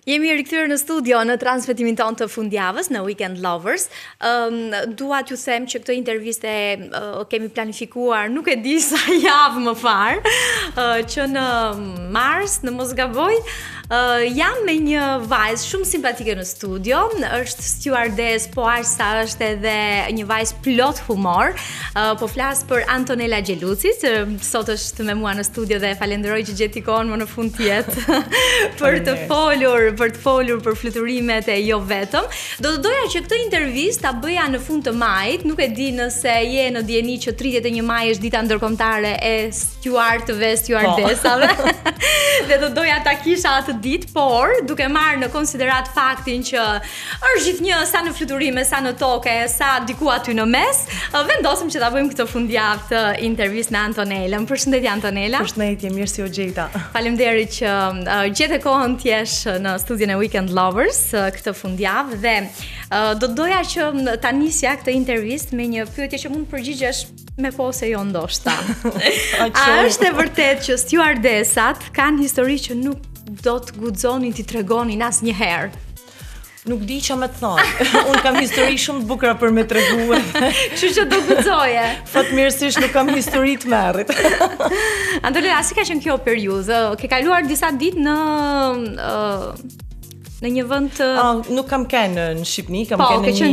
Jemi rikthyer në studio në transmetimin ton të fundjavës në Weekend Lovers. Dua t'ju them që këtë intervistë kemi planifikuar, nuk e di sa javë më parë, që në mars, në mos gaboj, jam me një vajzë shumë simpatike në studio, është stewardess, po aq sa është edhe një vajzë plot humor. Po flas për Antonela Gjeluci, sot është me mua në studio dhe falenderoj që gjeti kohën më në fund të jetë për të folur për fluturimet e jo vetëm. Do të doja që këtë intervistë ta bëja në fund të majit, nuk e di nëse je në dieni që 31 maj është dita ndërkombëtare e stewardëve, stewardesave. Dhe do doja ta kisha atë ditë, por duke marrë në konsiderat faktin që është gjithnjë sa në fluturime, sa në toke, sa diku aty në mes, vendosëm që ta bëjmë këtë fundjavë të intervistë në Antonelën. Përshëndetje Antonela. Përshëndetje, mirë se u gjeta. Faleminderit që gjete kohën të jesh në studion e Weekend Lovers këtë fundjavë dhe do doja që ta nisja këtë intervistë me një pyetje që mund të përgjigjesh me po se jo ndoshta. A është e vërtet që stewardesat kanë histori që nuk do të guxonin t'i tregonin asnjëherë? Nuk di që me të thonë. Unë kam histori shumë të bukura për me tregu. Kështu që do guxoje. Fatmirësisht nuk kam histori të merrit. Antonela, si ka qenë kjo periudhë? Ke kaluar disa ditë në një vend të... nuk kam qenë në Shqipëni, kam qenë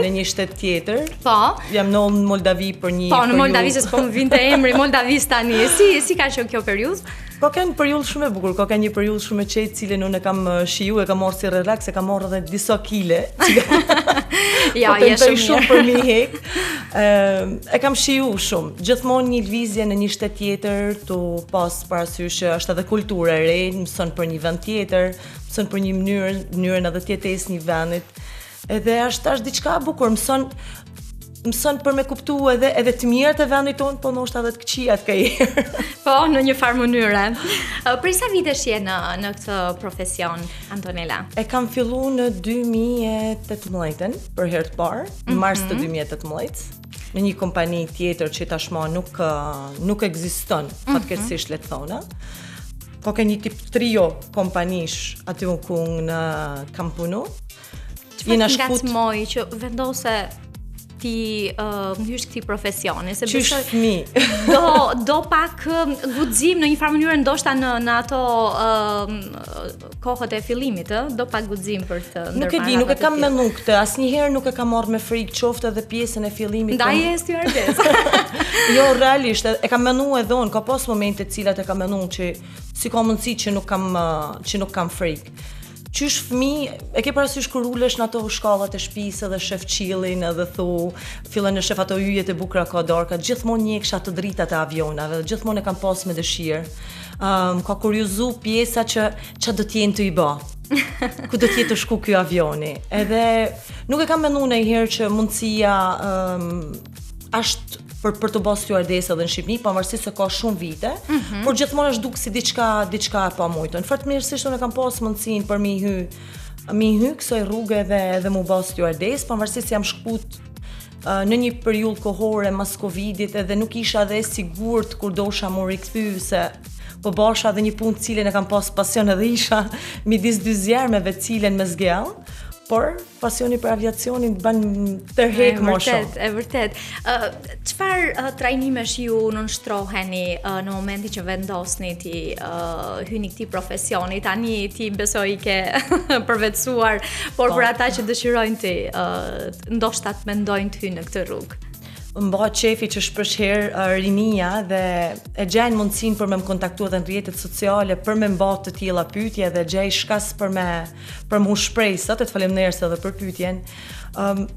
në një shtet tjetër. Po. Jam në Moldavi për një periudhë. Po, në Moldavi se s'po më vinte emri Moldavis tani. Si ka qenë kjo periudhë? Ka qenë periudhë shumë e bukur, ka qenë një periudhë shumë e qetë, cilën unë e kam shiju, e kam marrë si relax, e kam marrë edhe disa kile. Ja, je shumë për mi hek. E kam shiju shumë. Gjithmonë një lëvizje në një shtet tjetër, tu pas parasysh është edhe kultura e re, mëson për një vend tjetër, mëson për një mënyrën edhe tjetës një vendit. Edhe është diçka e bukur, mëson për me kuptu edhe të mirët e vendit tonë, po ndoshta edhe të këqijat kajherë. Po, në një farë mënyre. Prej sa vitesh je në këtë profesion, Antonela? E kam fillu në 2018 për herë të parë, në mars të 2018, në një kompani tjetër që tashmë nuk ekziston, fatkeqësisht le të thona. Ka një tip trio kompanish aty ku në kam punu. Çfarë ngacmoi që vendose ti hysh këtij profesioni, se besoj fëmi. do pak guxim në një farë mënyrë ndoshta në ato kohët e fillimit, do pak guxim për të ndërmarrë. Nuk e di, nuk e kam menduar këtë, asnjëherë nuk e kam marrë me frikë, qoftë edhe pjesën e fillimit. Ndaj e stewardess. Jo, realisht, e kam menduar edhe unë, ka pas momente të cilat e kam menduar që si ka mundësi që nuk kam frikë. Qysh fëmi, e ke parasysh kur ulesh në ato shkallat e shtëpisë dhe shef qillin edhe fillen në shef ato yjet e bukura kodorka, gjithmonë njeh ato dritat e avionave, gjithmonë e kam pas me dëshirë. Ka kuriozu pjesa që do të jenë të i bë. Ku do të jetë të shku ky avioni. Edhe nuk e kam menduar ndonjëherë që mundësia është për të bërë stewardesë edhe në Shqipëni, pavarësisht se ka shumë vite, por gjithmonë është duk si diçka e pamujtur. Fatmirësisht unë kam pas mundësinë për mi hy kësaj rruge dhe mu bë stewardesë, pavarësisht se jam shkput në një periudhë kohore mas Covidit edhe nuk isha dhe sigurt kur dosha më rikthy se po bësha dhe një punë cilën e kam pas pasion edhe isha midis dy zjarmeve cilën me zgjell. Por pasioni për aviacionin bën tërheq më shumë. E vërtet. Çfarë trajnimesh ju nënshtroheni në momentin që vendosni ti hyni këtij profesioni? Tani ti besoj ke përvetësuar, por për ata që dëshirojnë ti ndoshta të mendojnë të hyjnë në këtë rrugë. Më bëhet qefi që shpeshherë rinia dhe e gjejnë mundësinë për me më kontaktu edhe në rrjetet sociale për me mbat të tilla pyetje dhe gjej shkas për mu shpreh. Sot të faleminderit edhe për pyetjen.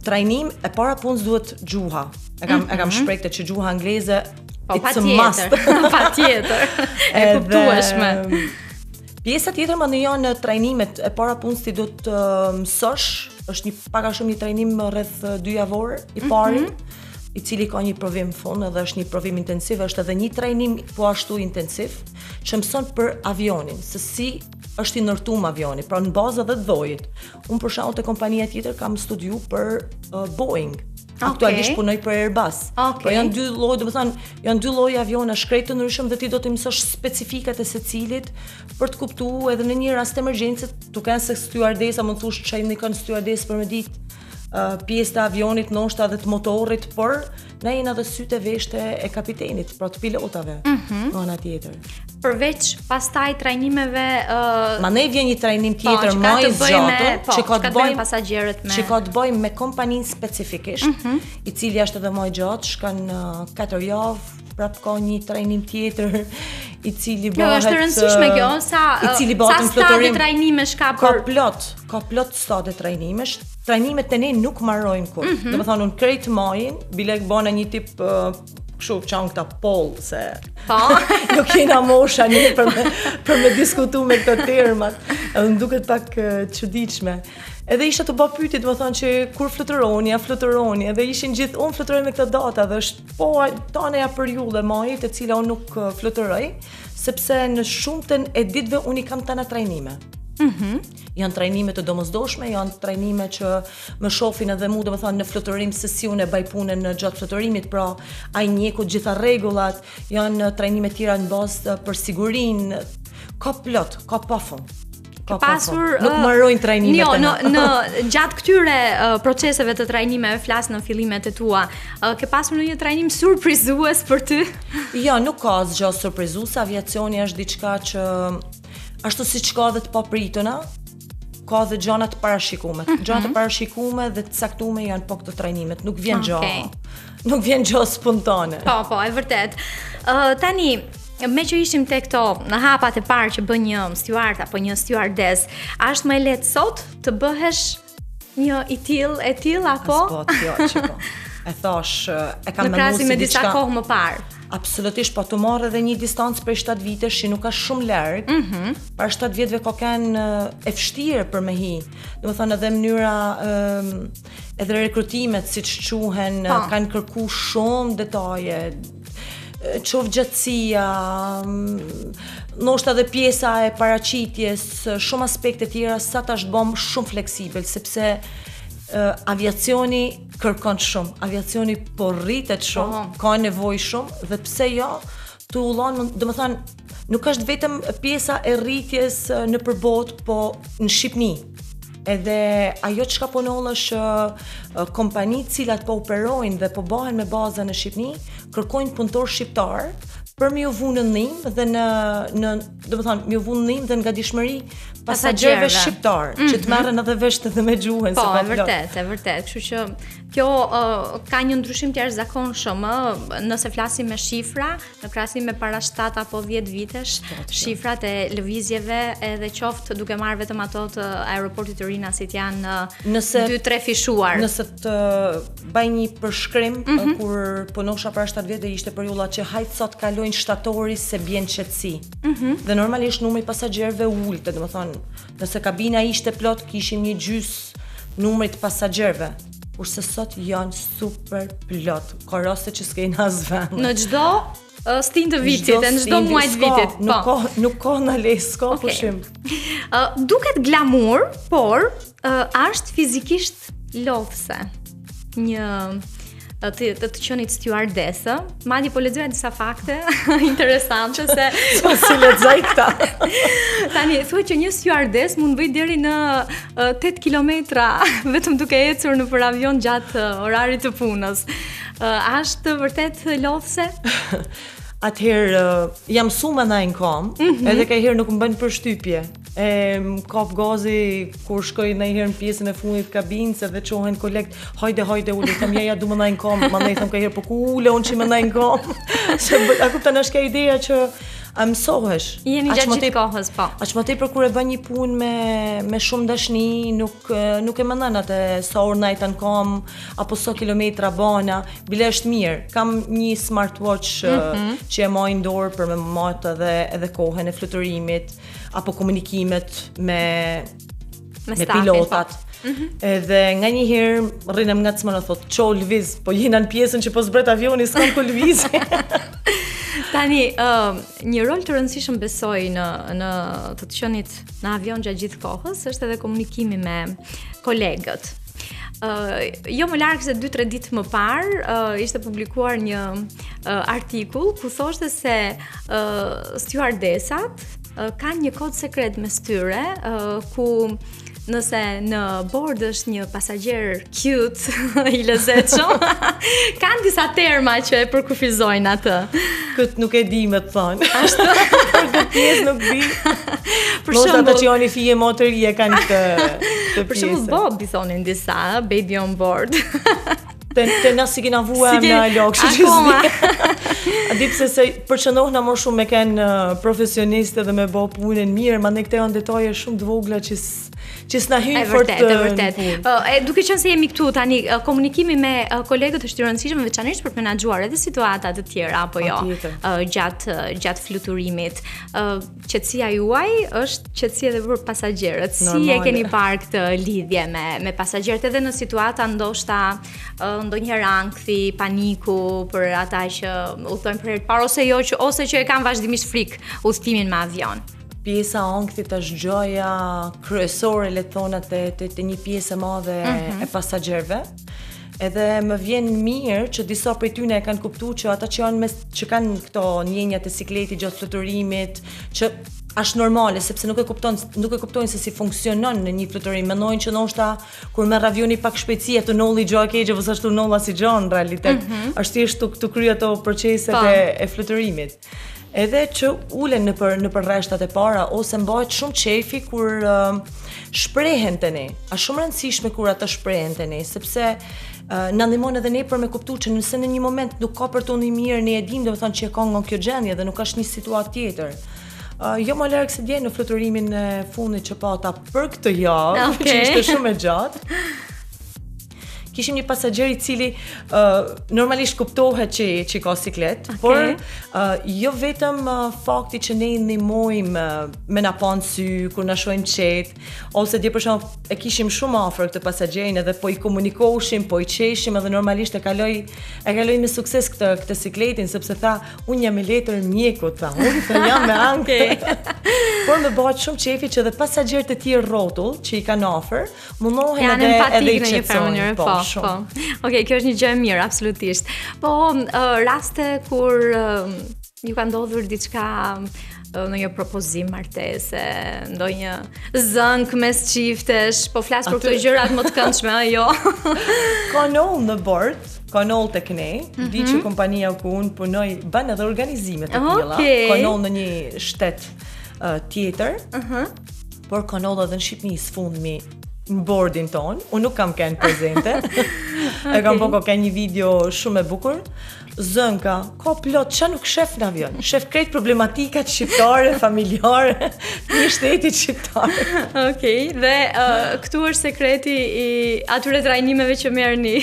Trajnim e para punës duhet gjuha. E kam shpreh këtë që gjuha angleze it's a must. Patjetër. E kuptueshme. Pjesa tjetër më ndihjon në trajnimet e para punës ti do të mësosh, është pak a shumë një trajnim rreth 2 javor i pari. I cili ka një provim fund edhe është një provim intensiv, është edhe një trajnim po ashtu intensiv, që mëson për avionin, se si është i ndërtuar avioni, pra në bazë edhe të dhojit. Unë për shembull te kompania tjetër kam studiu për Boeing. Aktualisht punoj për Airbus. Okay. Po janë dy lloje, janë dy lloje aviona shkrejt të ndryshëm dhe ti do të mësosh specifikat e secilit për të kuptuar edhe në një rast emergjencë, duke qenë se stewardesa mund të thosh çaj ndikon stewardesë për me ditë pjesë të avionit, ndoshta edhe të motorit, por na jena edhe sytë e veshte e kapitenit, pra të pilotave. Nga ana tjetër. Përveç pastaj trajnimeve Mandej vjen një trajnim tjetër më i zgjatur, që ka të bëjë pasagerët me që ka të bëjë me kompaninë specifikisht, i cili është edhe më i gjatë, shkon 4 javë, prap ka një trajnim tjetër i cili bëhet. Jo, është e rëndësishme kjo, sa stade trajnimesh ka për ka plot stade trajnimesh. Trajnimet të ne nuk marrojnë kur. Domethënë unë krejt majin, bile bëna një tip kështu çan këta poll se jo kena mosha një për me diskutu me këto termat. Edhe më duket pak çuditshme. Edhe isha të bë pyetje, domethënë që kur fluturoni, edhe ishin gjithë unë fluturoj me këtë data dhe është po taneja për ju dhe majit e cila unë nuk fluturoj, sepse në shumtën e ditëve unë i kam tana trajnime. Janë trajnime të domosdoshme, janë trajnime që më shohin edhe mu, domethënë në fluturim se si unë e baj punën në gjatë fluturimit, pra ai njeku gjitha rregullat, janë trajnime tjera në bazë për sigurinë, ka plot, ka pafund. Pasur nuk marrojnë trajnimet. Jo, në gjatë këtyre proceseve të trajnimeve, flas në fillimet e tua, ke pasur ndonjë trajnim surprizues për ty? Jo, nuk ka asgjë surprizuese, aviacioni është diçka që ashtu siç ka dhe të paprituna, ka dhe gjëra të parashikuara. Gjëra të parashikuara dhe të caktuara janë po këto trajnimet, nuk vjen gjë. Nuk vjen gjë spontane. Po, e vërtet. Tani me që ishim te këto në hapat e parë që bën një steward apo një stewardess, është më lehtë sot të bëhesh një e till apo? Po, jo, e thash, e kam menduar si me disa kohë më parë. Absolutisht, po të marrë edhe një distancë për 7 vitesh që nuk ka shumë larg. Para 7 vjetëve ka kanë e vështirë për me hi. Domethënë edhe mënyra edhe rekrutimet siç quhen kanë kërku shumë detaje. Qoftë gjatësia, ndoshta edhe pjesa e paraqitjes, shumë aspekte tjera sa tash bëm shumë fleksibël, sepse aviacioni kërkon shumë, aviacioni po rritet shumë, ka nevojë shumë dhe pse jo, të ullon, domethënë nuk është vetëm pjesa e rritjes në përbot, po në Shqipni. Edhe ajo çka punon është kompanitë cilat po operojnë dhe po bëhen me baza në Shqipni, kërkojnë punëtor shqiptar për me u vënë në ndihmë dhe domethënë me u vënë në ndihmë dhe ngadishmëri pasagerëve shqiptar, që të marrin edhe vesh edhe me gjuhën se e vërtet. Kështu që kjo ka një ndryshim të jashtëzakonshëm, nëse flasim me shifra, në krahasim me para 7 apo 10 vitesh, shifrat e lëvizjeve edhe qoftë duke marrë vetëm ato të aeroportit të Rinasit janë 2-3 fishuar. Nëse të baj një përshkrim, kur punosha para 7 vjetë ishte periudha që hajt sot kalojnë shtatori se bjen qetësi. Dhe normalisht numri pasagerëve ulte, domethënë nëse kabina ishte plot, kishim një gjys numrit pasagerëve. Kurse sot janë super plot. Ka raste që s'kejnë as vend. Në çdo stin të vitit, në çdo muaj të vitit. Nuk ka në les, s'ka pushim. Duket glamour, por është fizikisht lodhse. Të qenit stewardesë, madje po lexoja disa fakte interesante se si lexoj këta. Tani thuhet që një stewardess mund bëj deri në 8 kilometra vetëm duke ecur nëpër avion gjatë orarit të punës. Është vërtet lodhse? Atëherë jam mësuar ndaj kom, edhe këherë nuk më bën përshtypje. Kap gazi kur shkoj ndonjëherë në pjesën e fundit të kabinës edhe çohen kolekt, hajde ule, kam ja du më ndaj kom, mandej them këherë po ku ule unë që më ndaj kom. Se a kupton është kjo ideja që mësohesh. Jeni gjatë gjithë kohës, po. Aq më tepër kur e bën një punë me shumë dashni, nuk e mendon atë sa orë najtan kom apo sa kilometra bana, bile është mirë. Kam një smartwatch që e maj në dorë për me matë edhe kohën e fluturimit apo komunikimet me pilotat. Edhe nga një herë rrinem ngacmën e thot, "Ço lviz, po jena në pjesën që po zbret avioni, s'kam ku lviz." Tani, një rol të rëndësishëm besoj në të qenit në avion gjatë gjithë kohës është edhe komunikimi me kolegët. Jo më larg se 2-3 ditë më parë ishte publikuar një artikull ku thoshte se stewardesat kanë një kod sekret mes tyre ku nëse në bord është një pasagjer cute i lezetshëm, kanë disa terma që e përkufizojnë atë. Këtë nuk e di me të thonë. Ashtu. Për këtë pjesë nuk di. Mos ata që janë fije motori e kanë këtë pjesë. Për shembull Bob i thonin disa, baby on board. Të na si kena vua me alok, a di pse se përqëndohna më shumë me kënë profesionistë dhe me bo punën mirë, ma ne këte janë detaje shumë të vogla që s'na hynë fort në punë. Duke qenë se jemi këtu tani, komunikimi me kolegët është i rëndësishëm veçanërisht për të menaxhuar edhe situata të tjera apo jo gjatë fluturimit. Qetësia juaj është qetësi edhe për pasagjerët. Si e keni parë këtë lidhje me pasagjerët edhe në situata ndoshta ndonjëherë ankthi, paniku për ata që udhtojnë për herë të parë ose që e kanë vazhdimisht frikë udhtimin me avion? Pjesa ankthit është gjoja kryesore, le të thonë, të një pjesë e madhe e pasagjerëve. Edhe më vjen mirë që disa prej tyre e kanë kuptuar që ata që kanë këto ndjenja të sikletit gjatë fluturimit, që është normale sepse nuk e kuptojnë se si funksionon në një fluturim. Mendojnë që ndoshta kur merr avioni pak shpejtësi të nolli gjoja keqe, ose ashtu nolla si gjon në realitet. Është thjesht të kryej ato proceset e fluturimit. Edhe që ulen në për rreshtat e para ose mbahet shumë qefi kur shprehen të ne. Është shumë rëndësishme kur ata shprehen të ne, sepse na ndihmon edhe ne për me kuptuar që nëse në një moment nuk ka për tonë mirë, ne e dim domethënë që e ka nga kjo gjendje dhe nuk është një situatë tjetër. Jo më larg se dje në fluturimin e fundit që pata për këtë javë, që ishte shumë e gjatë. Kishim një pasagjer i cili normalisht kuptohet që ka siklet, por jo vetëm fakti që ne ndihmojmë me na pa në sy, kur na shohin qet, ose dje për shembull e kishim shumë afër këtë pasagjerin edhe po i komunikoshim, po i qeshim edhe normalisht e kaloi me sukses këtë sikletin, sepse tha, unë jam me letër mjeku, tha, unë jam me ankth. Por më bëhet shumë qefi që edhe pasagjerët e tjerë rrotull që i kanë afër, mundohen edhe i qetësojnë. Po. Okej, kjo është një gjë e mirë, absolutisht. Po, raste kur ju ka ndodhur diçka, ndonjë propozim martese, ndonjë zënk mes çiftesh, po flas për këto gjërat më të këndshme, jo. Ka noll në bord, ka noll tek ne, di që kompania ku unë punoj bën edhe organizime të tilla, ka noll në një shtet tjetër, por ka noll edhe në Shqipëri sfundmi në bordin ton, unë nuk kam kënë prezente, e kam ka një video shumë e bukur, zënka, ka plot, që nuk shef në avion, shef krejt problematikat shqiptare, familjare, një shtetit shqiptare. Okej, dhe këtu është sekreti i atyre trajnimeve që merrni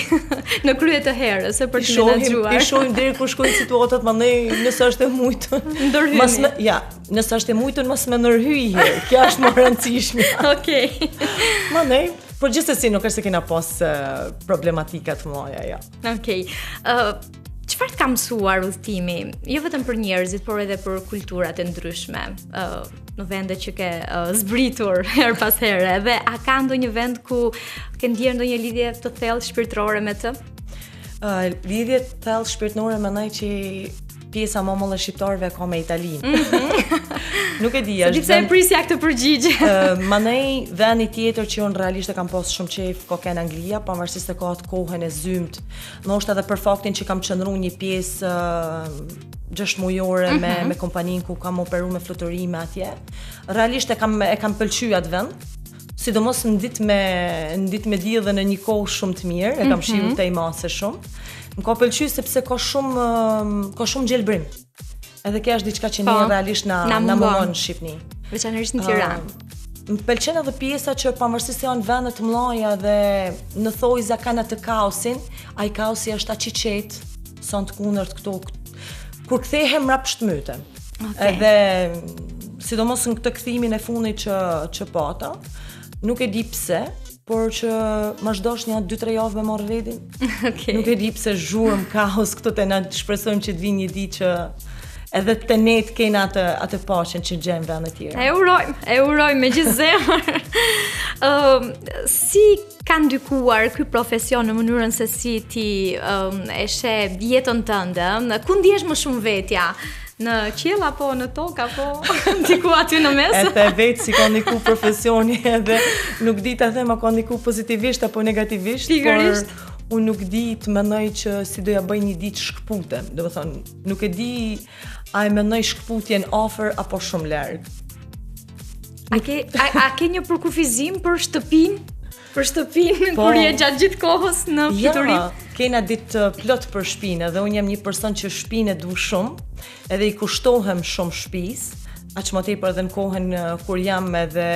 në krye të herës, për të menaxhuar. I shohim deri kur shkojnë situatat, mandej nëse është e mujtë. Ndërhyjni. Nëse është e mujtën, mos më ndërhyj herë, kjo është më e rëndësishme. Okej. Mandej, por gjithsesi nuk është se kena pas problematika të mëdha, ja. Okej. Çfarë të ka mësuar udhëtimi, jo vetëm për njerëzit, por edhe për kulturat e ndryshme, në vende që ke zbritur her pas here, dhe a ka ndonjë vend ku ke ndjerë ndonjë lidhje të thellë shpirtërore me të? Lidhje të thellë shpirtërore mendoj që pjesa më mëdha shqiptarëve ka me Italinë. Nuk e di, është pse e prisja këtë përgjigje. Mandej vendi tjetër që unë realisht e kam pas shumë qejf ka kënë Anglia, pavarësisht se ka atë kohën e zymt. Ndoshta edhe për faktin që kam qëndruar një pjesë 6 mujore me kompaninë ku kam operuar me fluturime atje. Realisht e kam pëlqyer atë vend. Sidomos në ditë me diell dhe në një kohë shumë të mirë, e kam shijuar te imase shumë. Më ka pëlqyer sepse ka shumë gjelbrim. Edhe kjo është diçka që ne realisht na mungon në Shqipëri. Veçanërisht në Tiranë. Më pëlqen edhe pjesa që pavarësisht se janë vende të mëdha dhe në thojza kanë atë kaosin, ai kaosi është aq i qetë, son të kundërt këto. Kur kthehem mbrapsht mytem. Edhe sidomos në këtë kthimin e fundit që pata, nuk e di pse, por që më shdosh një 2-3 javë me marrë redin. Nuk e di pse zhurmë kaos këto të na shpresojmë që të vinë një ditë që edhe të net kena atë paqen që gjem vende tjera. E urojmë me gjithë zemër. Si ka ndikuar ky profesion në mënyrën se si ti e sheh jetën tënde? Ku ndihesh më shumë vetja? Në qiell apo në tokë apo diku aty në mes? Edhe vetë si ka ndiku profesioni edhe nuk di ta them a ka ndiku pozitivisht apo negativisht, Pikërisht. por unë nuk di të mendoj që si doja bëj një ditë shkputem. Do të thonë, nuk e di a e mendoj shkputjen afër apo shumë larg. A ke një përkufizim për shtëpinë? Për shtëpinë Po. kur je gjatë gjithë kohës në fluturim? Ja, kena ditë plot për shtëpinë dhe unë jam një person që shtëpinë e du shumë, edhe i kushtohem shumë shtëpisë, aq më tepër edhe në kohën kur jam edhe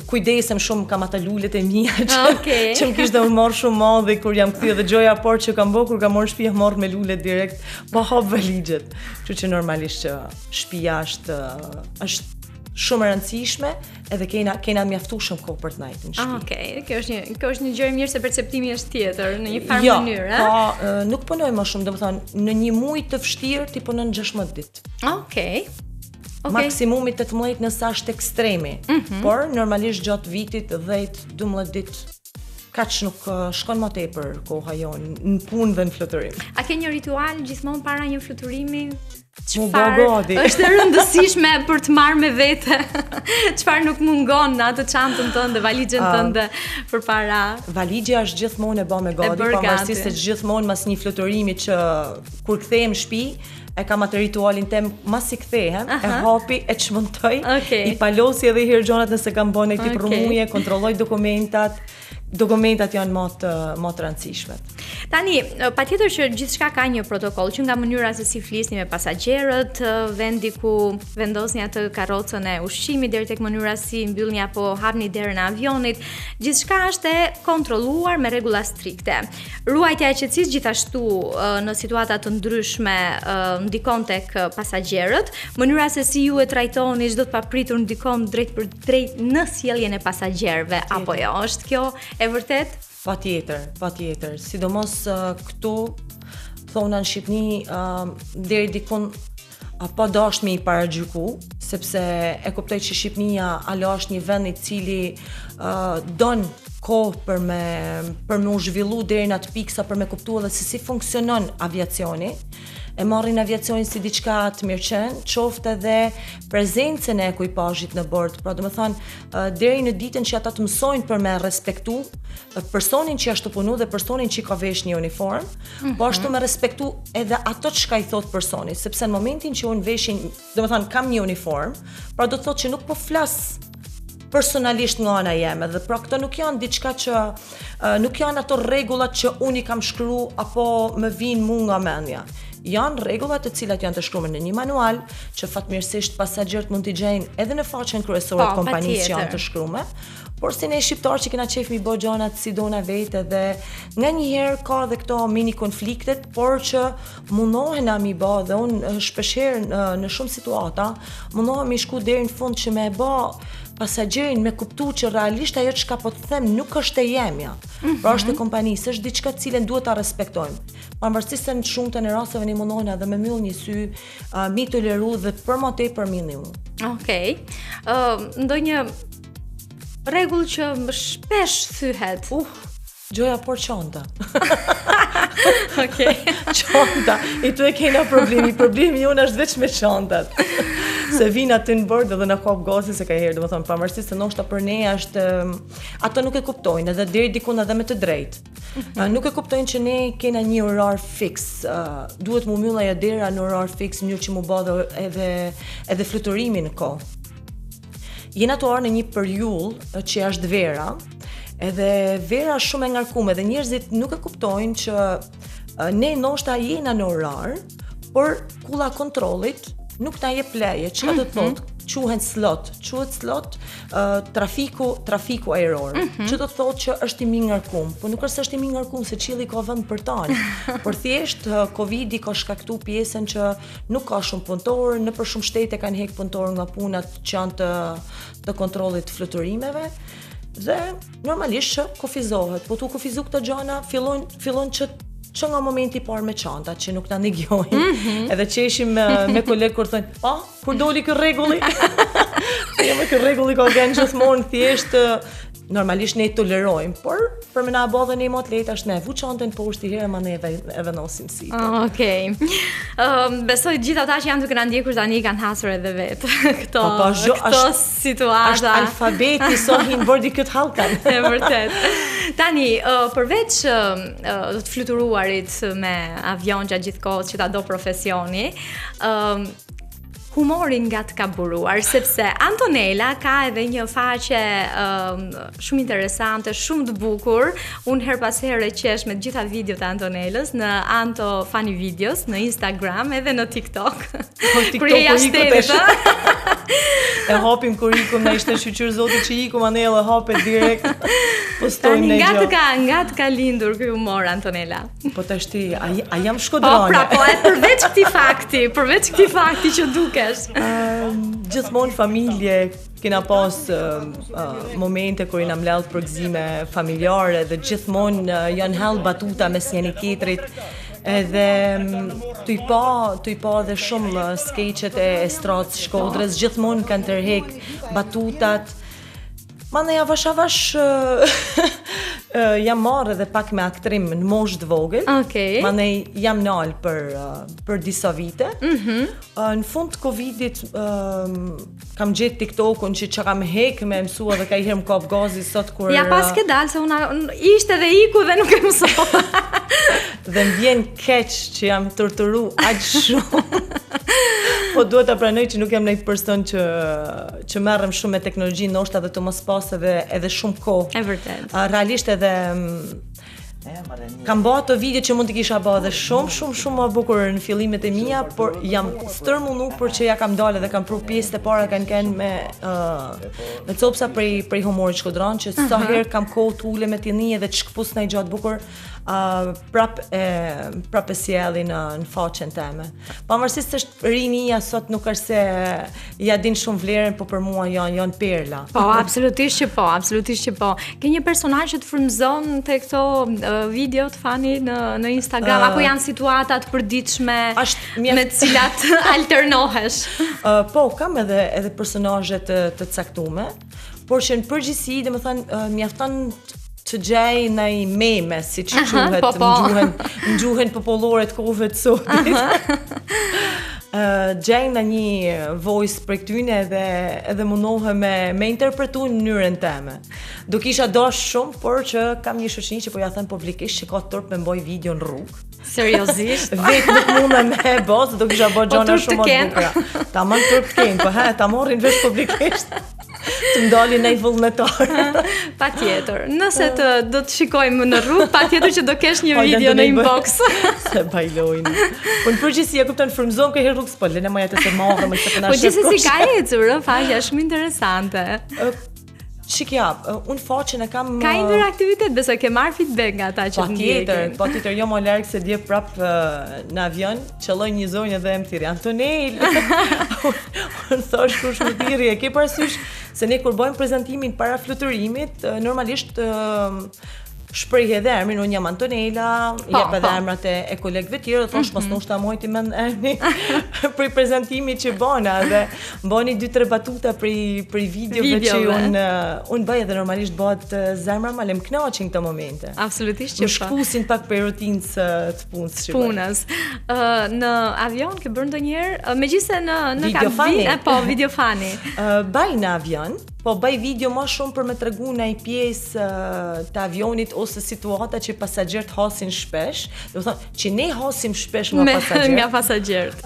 kujdesem shumë kam ata lulet e mia që më kishte marrë shumë madhe kur jam kthyer dhe gjoja por që kam bërë kur kam marrë shtëpi marr me lulet direkt, pa hap valigjet. Kështu që normalisht që shtëpia është shumë e rëndësishme edhe kena mjaftueshëm kohë për të nejtë në shtëpi. Okej, kjo është një gjë e mirë se perceptimi është tjetër në një farë mënyrë, ëh? Nuk punoj më shumë, domethënë në një muaj të vështirë ti punon 16 ditë. Okej. Maksimumi 18 nëse është ekstremi. Por normalisht gjatë vitit 10-12 ditë kaq nuk shkon më tepër koha jonë në punë dhe në fluturim. A ke një ritual gjithmonë para një fluturimi? Godi. Është e rëndësishme për të marrë me vete? Çfarë nuk mungon në atë çantën tënde, valixhen tënde përpara? Valigja është gjithmonë e bë me godi, pavarësisht se gjithmonë mas një fluturimi që kur kthehem në shtëpi e kam atë ritualin tem mas i kthehem, e hapi, e çmontoj, i palosi edhe herë gjonat nëse kam bënë këtë rrëmuje, kontrolloj dokumentat janë më të rëndësishme. Tani, patjetër që gjithçka ka një protokoll, që nga mënyra se si flisni me pasagerët, vendi ku vendosni atë karrocën e ushqimit deri tek mënyra si mbyllni apo hapni derën e avionit, gjithçka është e kontrolluar me rregulla strikte. Ruajtja e qetësisë gjithashtu në situata të ndryshme ndikon tek pasagerët, mënyra se si ju e trajtoni çdo të papritur ndikon drejt për drejt në sjelljen e pasagerëve apo jo, është kjo e vërtet? Patjetër. Sidomos këtu thona në Shqipëni deri dikun po dash me i paragjyku, sepse e kuptoj që Shqipënia alo është një vend i cili don kohë për me u zhvillu deri në atë pikë sa për me kuptu edhe se si funksionon aviacioni. E marrin aviacionin si diçka të mirëqen, qoftë edhe prezencën e ekuipazhit në bord. Pra domethënë deri në ditën që ata të mësojnë për me respektu personin që është të punu dhe personin që ka vesh një uniform, po ashtu me respektu edhe ato çka i thot personi, sepse në momentin që unë veshin, domethënë kam një uniform, pra do të thotë që nuk po flas personalisht nga ana jeme dhe pra këto nuk janë diçka që nuk janë ato rregullat që unë i kam shkruar apo më vinë mua nga mendja. Janë rregullat të cilat janë të shkruar në një manual që fatmirësisht pasagerët mund t'i gjejnë edhe në faqen kryesore të kompanisë që janë të shkruar. Por si ne shqiptarë që kena qef mi bë gjanat si dona vete dhe nga njëherë ka dhe këto mini konfliktet, por që mundohen a mi bë dhe unë shpeshherë në shumë situata mundohem mi shku deri në fund që me bë pasagerin me kuptu që realisht ajo çka po të them nuk është e jemja. Pra është e kompanisë, është diçka të cilën duhet ta respektojmë. Pavarësisht se në shumtën e rasteve ne mundohen edhe me mbyll një sy, mi toleru dhe për më tepër mi. Okej. Ndonjë rregull që shpesh thyhet. Gjoja por çanta. Okej. Çanta. I tu e kena problemi jonë është veç me çantat. Se vinë aty në bord edhe na kap gazi se ka herë, domethënë pavarësisht se ndoshta për ne është ato nuk e kuptojnë edhe deri diku edhe me të drejtë. Nuk e kuptojnë që ne kena një orar fiks. Duhet mu mbyll ajo dera në orar fiks në mënyrë që mu bë edhe fluturimi në kohë. Jena të orë në një përjull që është vera, edhe vera është shumë e ngarkuar dhe njerëzit nuk e kuptojnë që ne ndoshta jena në orar, por kulla kontrollit nuk na jep leje. Çka do të thotë? Quhet slot, trafiku ajror. Që do të thotë që është i mingarkum, po nuk është i mingarkum se qielli ka vend për tanë. Por thjesht Covidi ka shkaktuar pjesën që nuk ka shumë punëtor, në për shumë shtete kanë heq punëtor nga punat që janë të kontrollit të fluturimeve. Dhe normalisht që kufizohet, po tu kufizu këto gjana fillon që që nga momenti I parë me çantat që nuk na negojnë, edhe që ishim me kolegë kur thonë, kur doli ky rregulli? Jo, ky rregulli ka qenë gjithmonë thjesht normalisht ne tolerojmë, por për më na bë dhe ne motletash ne vu çantën poshtë herë ma ne e vendosim si. Okej. Besoj gjithë ata që janë duke na ndjekur tani kanë hasur edhe vetë këto situata. Është alfabeti sohin bordi këtë hallkan. E vërtet. Tani, përveç të fluturuarit me avion gjatë gjithë kohës që ta do profesioni, humorin nga të kaburuar, sepse Antonella ka edhe një faqe shumë interesante, shumë të bukur. Unë her pas here qesh me gjitha videot e Antonellës në Anto Funny Videos, në Instagram edhe në TikTok. E hapim kur ikum na ishte shqyqyr zoti që ikum Anella hapet direkt. Postojmë ne gjë. Nga të ka lindur ky humor Antonella. Po tash ti a jam shkodrone. Po, përveç këtij fakti që dukesh. Gjithmonë familje kena pas momente kur na mbledh përgëzime familjare dhe gjithmonë janë hell batuta mes njëri tjetrit. Edhe tu i pa dhe shumë skeqet e estradës Shkodrës, gjithmonë kanë tërhek batutat. Mandej avash jam marrë edhe pak me aktrim në moshë të vogël. Okej. Mandej jam nal për disa vite. Në fund të Covidit kam gjetë TikTokun që kam hek me mësua dhe ka i herë më kap gazi sot kur... Ja pas ke dalë se unë ishte dhe iku dhe nuk e mësova. Dhe më vjen keq që jam torturu aq shumë. Po duhet ta pranoj që nuk jam një person që merrem shumë me teknologji, ndoshta edhe të mos pas edhe shumë kohë. E vërtet. Realisht edhe kam bërë ato video që mund të kisha bërë dhe shumë më bukur në fillimet e mia, por jam stërmunu për që ja kam dalë dhe kam pru pjesët e para kanë kenë me copsa prej humorit shkodran, që sa herë kam kohë të ule me t'jeni edhe të shkëpus në i gjatë bukur, prap e sjellin në faqen teme. Pavarësisht është rinia sot nuk është se ja din shumë vlerën, po për mua janë perla. Po, absolutisht që po. Ke një personazh që të frymëzon te këto video të fani në Instagram, apo janë situata të përditshme me të cilat alternohesh? Po, kam edhe personazhe të caktuara, por që në përgjithësi, domethënë, mjafton të gjej në i meme, si që quhet, në gjuhën popullore të kohëve të sotit. Gjej në një voice për këtyne edhe mundohem me interpretu në mënyrën teme. Do kisha dash shumë, por që kam një shoqëni që po ja them publikisht që ka turp me mboj video në rrugë. Seriozisht? Vetë nuk mundem me bos, do kisha bërë gjona shumë më bukura. Ta mund turp të kenë, po ta morrin vesh publikisht. Të ndalin në i vullnetar. Patjetër. Nëse do të shikojmë në rrugë, patjetër që do kesh një video në inbox. Se bajlojnë. Po në përgjithësi e kupton frymëzon ke rrugës, po lënë më jetë të marrë më se po gjithsesi ka ecur, faqja shumë interesante. Shikja, unë faqen e kam... Ka ndër aktivitet, besoj ke marrë feedback nga ata që të ndjekin. Patjetër, jo më larg se dje prap në avion, qelloj një zonjë dhe më thiri Antonella. Unë thash kush më thiri, e ke parasysh se ne kur bëjmë prezantimin para fluturimit, normalisht shpreh edhe emrin, unë jam Antonella, jep edhe emrat e kolegëve tjerë, thosh mos ndoshta mojti me emrin për prezantimin që bëna dhe bëni 2-3 batuta për videove që unë bëj dhe normalisht bëhet zemra ma lem kënaqin këto momente. Absolutisht që po. Shkusin pak për rutinës të punës. Në avion ke bërë ndonjëherë, megjithëse në kabinë, po video fani. Baj në avion. Po bëj video më shumë për me tregu në i pjesë të avionit ose situata që pasagjerët hasin shpesh. Do të thonë që ne hasim shpesh nga pasagjerët.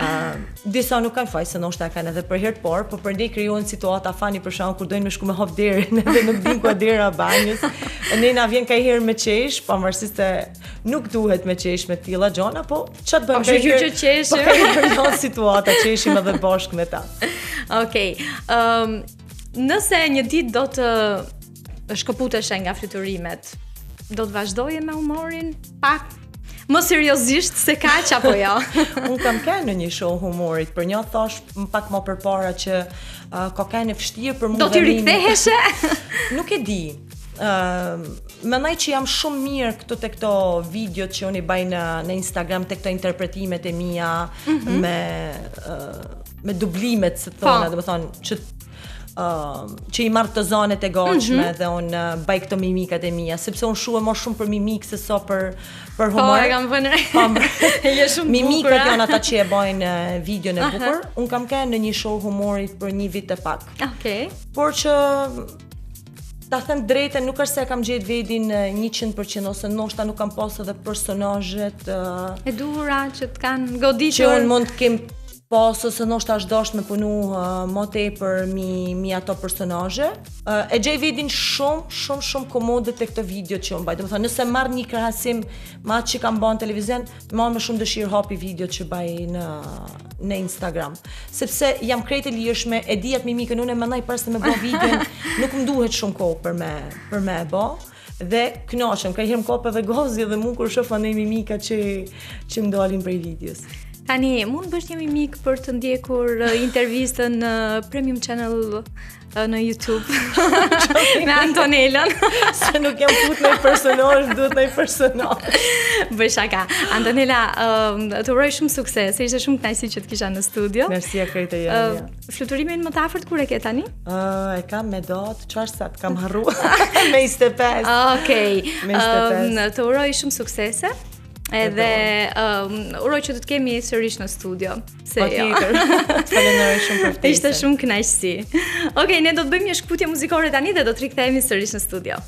Disa nuk kanë faj, se ndoshta kanë edhe për herë të parë, po për ne krijohen situata fani për shkak kur dojnë me shku me hap derën edhe nuk din ku dera banjës. Ne na vjen kajherë me qesh, pavarësisht se nuk duhet me qesh me tilla gjona, po çat bëjmë kajherë. Po kajherë situata qeshim edhe bashkë me ta. Okej. Nëse një ditë do të shkëputeshe nga fluturimet, do të vazhdoje me humorin pak? Më seriozisht se kaq apo jo? Unë kam qenë në një show humorit, për një thash pak më përpara që ka qenë vështirë për mua. Do t'i riktheheshe? Nuk e di. Mendoj që jam shumë mirë te këto videot që unë i baj në Instagram, te këto interpretimet e mia me dublimet, se thonë, domethënë që i marr të zonet e gatshme dhe unë baj këto mimikat e mia, sepse unë shuhem më shumë për mimik se so për humor. Po, e kam vënë. Je shumë bukur. Mimikat janë ata që e bajnë videon e bukur. Unë kam qenë në një show humorit për 1 vit e pak. Okej. Por që ta them drejtën, nuk është se kam gjetë vedin 100% ose ndoshta nuk kam pas edhe personazhet e duhura që të kanë goditur. Që unë mund të kem pas ose ndoshta është dashur me punu më tepër mi ato personazhe. E gjej vedin shumë komode te këto video që unë baj. Domethënë nëse marr një krahasim me atë që kam bën në televizion, më shumë dëshirë hapi video që baj në Instagram. Sepse jam krejt e lirshme, e di atë mimikën, unë mendoj para se me bë videon, nuk më duhet shumë kohë për me e bë. Dhe kënaqem, ka herë më kap edhe gozi dhe mua kur shoh anë mimika që më dalin prej videos. Tani, mund bësh një mimik për të ndjekur intervistën në Premium Channel në YouTube me Antonelën. Se nuk jam fut në personazh, duhet në personazh. Bëj shaka. Antonela, të uroj shumë sukses, ishte shumë kënaqësi që të kisha në studio. Mersi akret e jam. Fluturimin më të afërt kur e ke tani? E kam me datë, çfarë sa të kam harruar. Me 25. Okej. Me 25. Të uroj shumë suksese. Edhe uroj që të të kemi sërish në studio. Patjetër. Falenderoj shumë për ftesën. Ishte shumë kënaqësi. Okej, ne do të bëjmë një shkputje muzikore tani dhe do të rikthehemi sërish në studio.